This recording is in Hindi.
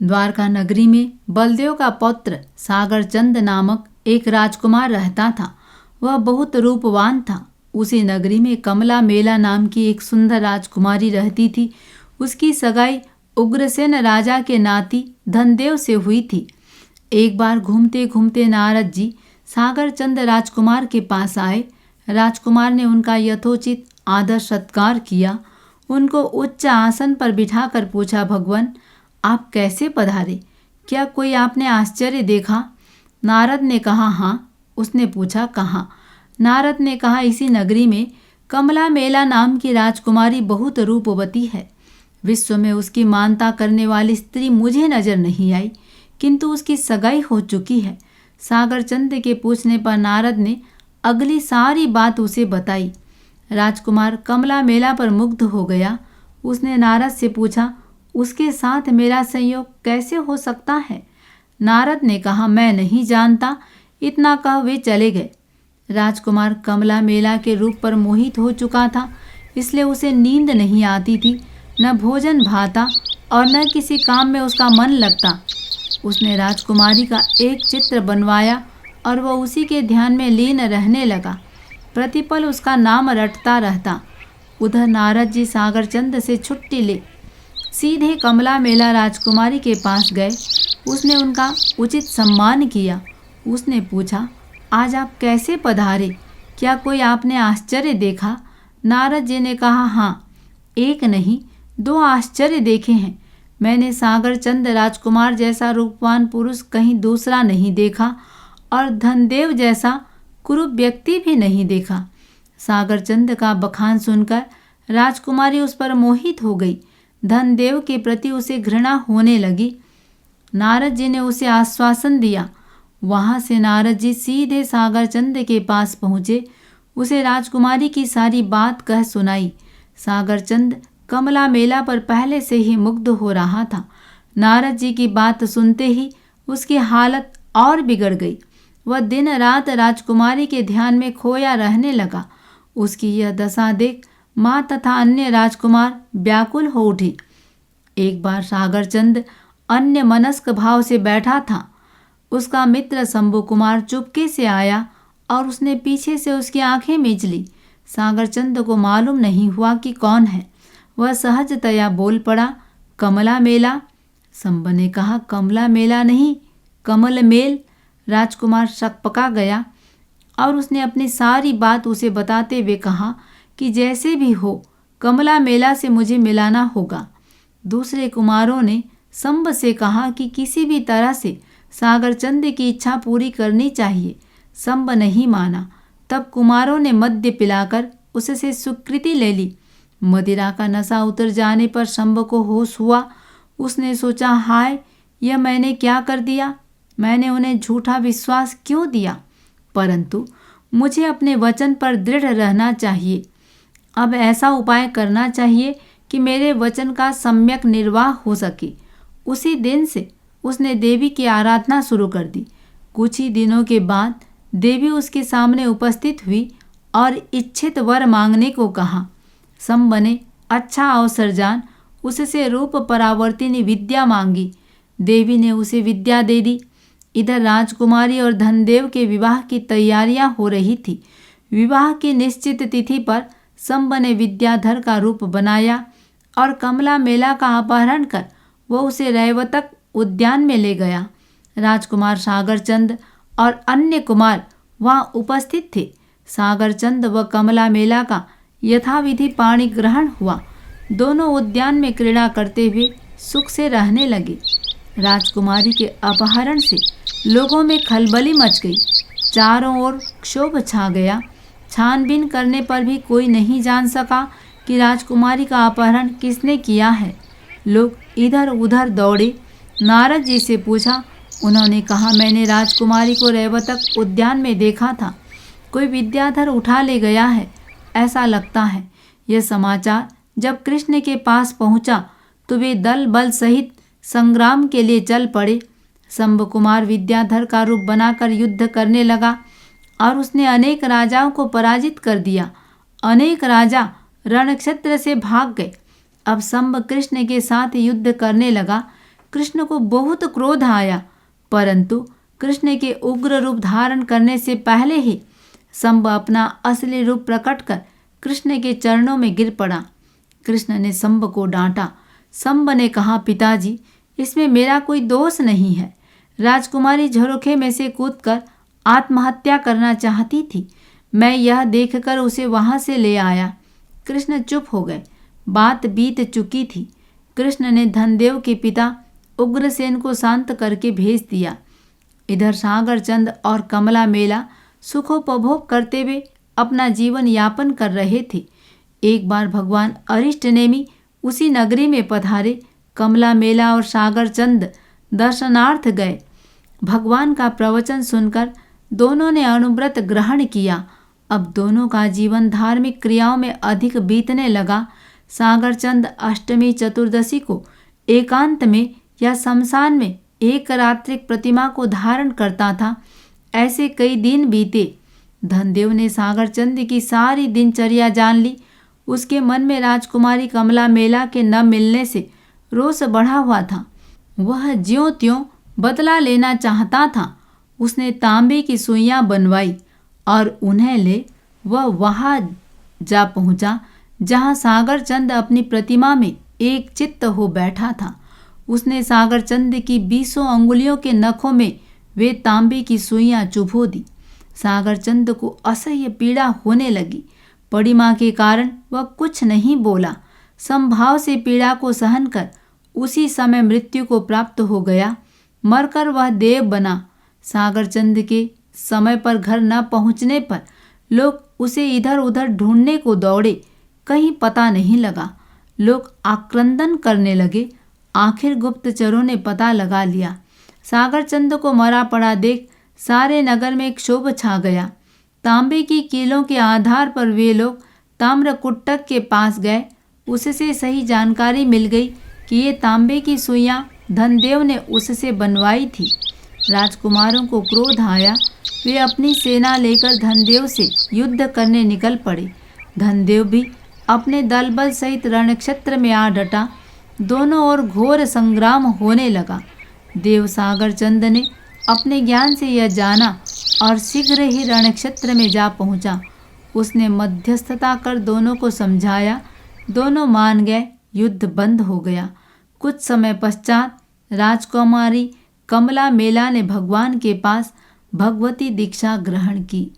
द्वारका नगरी में बलदेव का पुत्र सागरचंद नामक एक राजकुमार रहता था। वह बहुत रूपवान था। उसी नगरी में कमला मेला नाम की एक सुंदर राजकुमारी रहती थी। उसकी सगाई उग्रसेन राजा के नाती धनदेव से हुई थी। एक बार घूमते घूमते नारद जी सागरचंद राजकुमार के पास आए। राजकुमार ने उनका यथोचित आदर सत्कार किया। उनको उच्च आसन पर बिठाकर पूछा, भगवान आप कैसे पधारे? क्या कोई आपने आश्चर्य देखा? नारद ने कहा, हाँ। उसने पूछा, कहाँ? नारद ने कहा, इसी नगरी में कमला मेला नाम की राजकुमारी बहुत रूपवती है। विश्व में उसकी मानता करने वाली स्त्री मुझे नजर नहीं आई, किंतु उसकी सगाई हो चुकी है। सागरचंद के पूछने पर नारद ने अगली सारी बात उसे बताई। राजकुमार कमला मेला पर मुग्ध हो गया। उसने नारद से पूछा, उसके साथ मेरा संयोग कैसे हो सकता है? नारद ने कहा, मैं नहीं जानता। इतना कह वे चले गए। राजकुमार कमला मेला के रूप पर मोहित हो चुका था, इसलिए उसे नींद नहीं आती थी, न भोजन भाता और न किसी काम में उसका मन लगता। उसने राजकुमारी का एक चित्र बनवाया और वह उसी के ध्यान में लीन रहने लगा। प्रतिपल उसका नाम रटता रहता। उधर नारद जी सागरचंद से छुट्टी ले सीधे कमला मेला राजकुमारी के पास गए। उसने उनका उचित सम्मान किया। उसने पूछा, आज आप कैसे पधारे? क्या कोई आपने आश्चर्य देखा? नारद जी ने कहा, हाँ, एक नहीं 2 आश्चर्य देखे हैं। मैंने सागरचंद राजकुमार जैसा रूपवान पुरुष कहीं दूसरा नहीं देखा और धनदेव जैसा कुरूप व्यक्ति भी नहीं देखा। सागरचंद का बखान सुनकर राजकुमारी उस पर मोहित हो गई। धनदेव के प्रति उसे घृणा होने लगी। नारद जी ने उसे आश्वासन दिया। वहाँ से नारद जी सीधे सागरचंद के पास पहुँचे। उसे राजकुमारी की सारी बात कह सुनाई। सागरचंद कमला मेला पर पहले से ही मुग्ध हो रहा था। नारद जी की बात सुनते ही उसकी हालत और बिगड़ गई। वह दिन रात राजकुमारी के ध्यान में खोया रहने लगा। उसकी यह दशा देख माँ तथा अन्य राजकुमार व्याकुल हो उठी। एक बार सागरचंद अन्य मनस्क भाव से बैठा था। उसका मित्र शंभु कुमार चुपके से आया और उसने पीछे से उसकी आंखें मीच ली। सागरचंद को मालूम नहीं हुआ कि कौन है। वह सहजतया बोल पड़ा, कमला मेला। शंभु ने कहा, कमला मेला नहीं, कमल मेल। राजकुमार सकपका गया और उसने अपनी सारी बात उसे बताते हुए कहा कि जैसे भी हो कमला मेला से मुझे मिलाना होगा। दूसरे कुमारों ने शंभु से कहा कि किसी भी तरह से सागरचंद की इच्छा पूरी करनी चाहिए। शंभु नहीं माना। तब कुमारों ने मद्य पिलाकर उससे स्वीकृति ले ली। मदिरा का नशा उतर जाने पर शंभु को होश हुआ। उसने सोचा, हाय, यह मैंने क्या कर दिया? मैंने उन्हें झूठा विश्वास क्यों दिया? परंतु मुझे अपने वचन पर दृढ़ रहना चाहिए। अब ऐसा उपाय करना चाहिए कि मेरे वचन का सम्यक निर्वाह हो सके। उसी दिन से उसने देवी की आराधना शुरू कर दी। कुछ ही दिनों के बाद देवी उसके सामने उपस्थित हुई और इच्छित वर मांगने को कहा। शंभु ने अच्छा अवसर जान उससे रूप परावर्तिनी विद्या मांगी। देवी ने उसे विद्या दे दी। इधर राजकुमारी और धनदेव के विवाह की तैयारियां हो रही थी। विवाह की निश्चित तिथि पर शंभु ने विद्याधर का रूप बनाया और कमला मेला का अपहरण कर वह उसे रैवतक उद्यान में ले गया। राजकुमार सागरचंद और अन्य कुमार वहाँ उपस्थित थे। सागरचंद व कमला मेला का यथाविधि पाणी ग्रहण हुआ। दोनों उद्यान में क्रीड़ा करते हुए सुख से रहने लगे। राजकुमारी के अपहरण से लोगों में खलबली मच गई। चारों ओर क्षोभ छा गया। छानबीन करने पर भी कोई नहीं जान सका कि राजकुमारी का अपहरण किसने किया है। लोग इधर उधर दौड़े। नारद जी से पूछा। उन्होंने कहा, मैंने राजकुमारी को रैवतक उद्यान में देखा था। कोई विद्याधर उठा ले गया है, ऐसा लगता है। यह समाचार जब कृष्ण के पास पहुंचा तो वे दल बल सहित संग्राम के लिए चल पड़े। शंभु कुमार विद्याधर का रूप बनाकर युद्ध करने लगा और उसने अनेक राजाओं को पराजित कर दिया। अनेक राजा रणक्षेत्र से भाग गए। अब शंभु कृष्ण के साथ युद्ध करने लगा। कृष्ण को बहुत क्रोध आया, परंतु कृष्ण के उग्र रूप धारण करने से पहले ही शंभ अपना असली रूप प्रकट कर कृष्ण के चरणों में गिर पड़ा। कृष्ण ने शंभ को डांटा। शंभ ने कहा, पिताजी, इसमें मेरा कोई दोष नहीं है। राजकुमारी झरोखे में से कूदकर आत्महत्या करना चाहती थी। मैं यह देखकर उसे वहां से ले आया। कृष्ण चुप हो गए। बात बीत चुकी थी। कृष्ण ने धनदेव के पिता उग्रसेन को शांत करके भेज दिया। इधर सागरचंद और कमला मेला सुखोपभोग करते हुए अपना जीवन यापन कर रहे थे। एक बार भगवान अरिष्टनेमि उसी नगरी में पधारे। कमला मेला और सागरचंद दर्शनार्थ गए। भगवान का प्रवचन सुनकर दोनों ने अनुव्रत ग्रहण किया। अब दोनों का जीवन धार्मिक क्रियाओं में अधिक बीतने लगा। सागरचंद अष्टमी चतुर्दशी को एकांत में या शमशान में एक रात्रिक प्रतिमा को धारण करता था। ऐसे कई दिन बीते। धनदेव ने सागरचंद की सारी दिनचर्या जान ली। उसके मन में राजकुमारी कमला मेला के न मिलने से रोष बढ़ा हुआ था। वह ज्यों त्यों बदला लेना चाहता था। उसने तांबे की सुइयां बनवाई और उन्हें ले वह वहां जा पहुंचा जहां सागरचंद अपनी प्रतिमा में एक चित्त हो बैठा था। उसने सागरचंद की 20 अंगुलियों के नखों में वे तांबे की सुइयां चुभो दी। सागरचंद को असह्य पीड़ा होने लगी। पड़िमा के कारण वह कुछ नहीं बोला। संभाव से पीड़ा को सहन कर उसी समय मृत्यु को प्राप्त हो गया। मरकर वह देव बना। सागरचंद के समय पर घर न पहुंचने पर लोग उसे इधर उधर ढूंढने को दौड़े। कहीं पता नहीं लगा। लोग आक्रंदन करने लगे। आखिर गुप्तचरों ने पता लगा लिया। सागरचंद को मरा पड़ा देख सारे नगर में क्षोभ छा गया। तांबे की कीलों के आधार पर वे लोग ताम्रकुट्टक के पास गए। उससे सही जानकारी मिल गई कि ये तांबे की सुइयां धनदेव ने उससे बनवाई थी। राजकुमारों को क्रोध आया। वे अपनी सेना लेकर धनदेव से युद्ध करने निकल पड़े। धनदेव भी अपने दलबल सहित रणक्षेत्र में आ डटा। दोनों ओर घोर संग्राम होने लगा। देव सागरचंद ने अपने ज्ञान से यह जाना और शीघ्र ही रणक्षेत्र में जा पहुंचा। उसने मध्यस्थता कर दोनों को समझाया। दोनों मान गए। युद्ध बंद हो गया। कुछ समय पश्चात राजकुमारी कमला मेला ने भगवान के पास भगवती दीक्षा ग्रहण की।